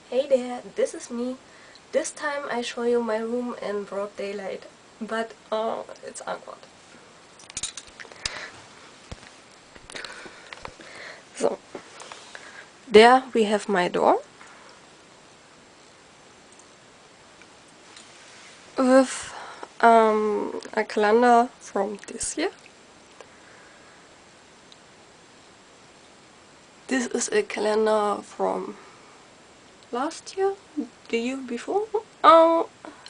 Hey there, this is me. This time I show you my room in broad daylight, but it's awkward. So, there we have my door with a calendar from this year. This is a calendar from last year, the year before,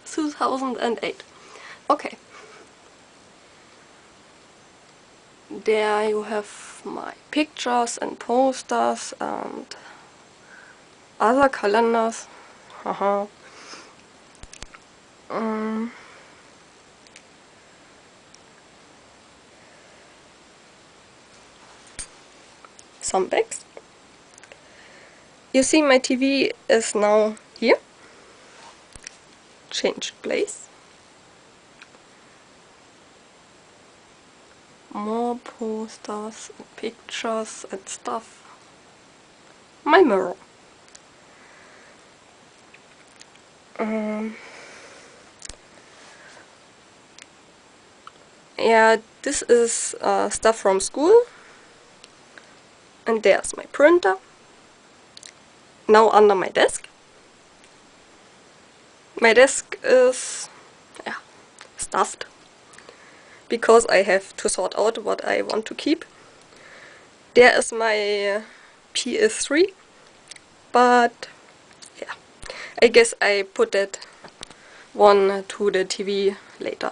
2008. Okay. There you have my pictures and posters and other calendars. Haha. Some bags. You see my TV is now here. Changed place. More posters and pictures and stuff. My mirror. Yeah, this is stuff from school. And there's my printer. Now under my desk. My desk is stuffed because I have to sort out what I want to keep. There is my PS3, but yeah, I guess I put that one to the TV later.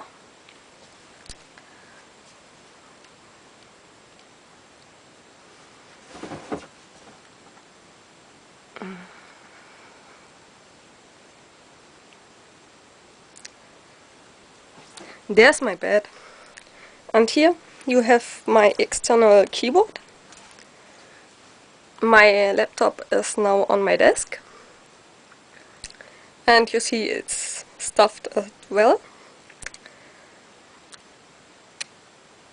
There's my bed. And here you have my external keyboard. My laptop is now on my desk. And you see it's stuffed as well.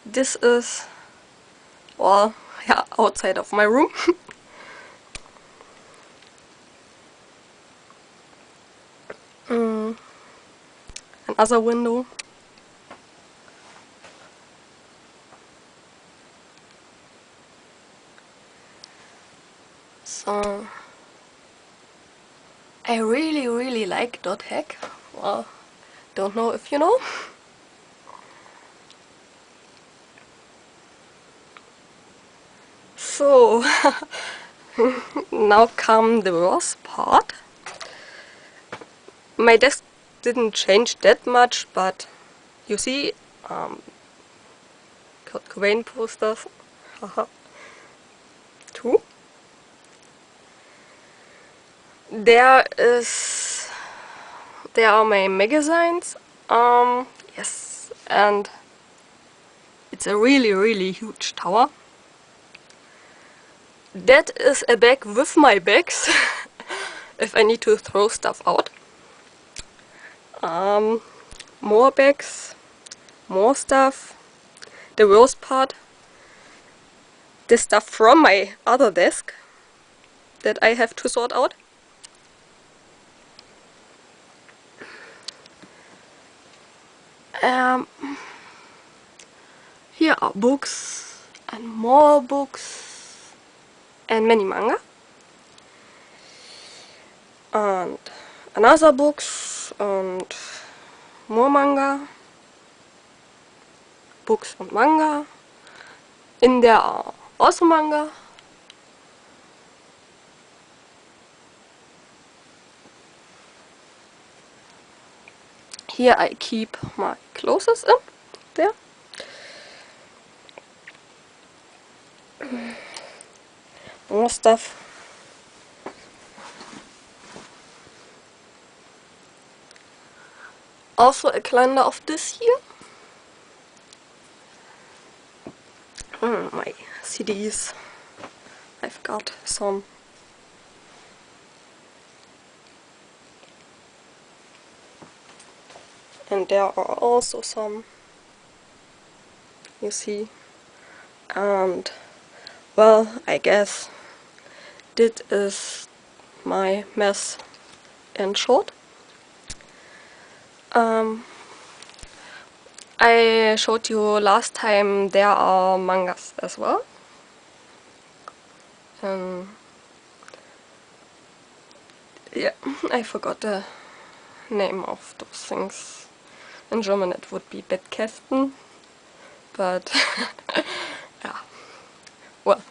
This is, well, yeah, outside of my room. Another window. So I really like .hack. Well, don't know if you know. So now come the worst part. My desk didn't change that much, but you see, Kurt Cobain posters, haha, two. There are my magazines, yes, and it's a really huge tower. That is a bag with my bags, if I need to throw stuff out. More bags, more stuff. The worst part, the stuff from my other desk that I have to sort out. Here are books and more books and many manga. And another books and more manga. Books and manga. In there are also manga. Here I keep my clothes in. There. More stuff. Also a calendar of this year. My CDs. I've got some. And there are also some. You see. And well, I guess this is my mess in short. I showed you last time there are mangas as well. Yeah, I forgot the name of those things. In German it would be Bettkästen, but yeah, well,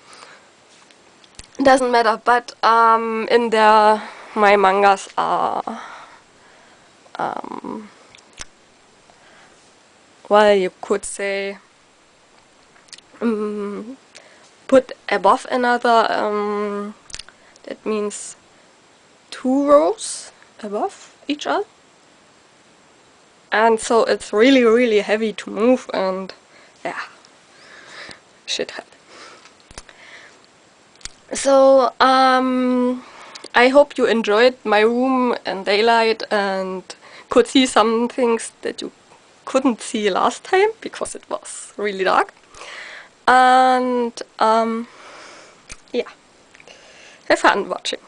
doesn't matter. But in there my mangas are well, you could say put above another. That means 2 rows above each other, and so it's really heavy to move, and yeah, shit happen. So I hope you enjoyed my room in daylight and could see some things that you couldn't see last time because it was really dark. And yeah, have fun watching.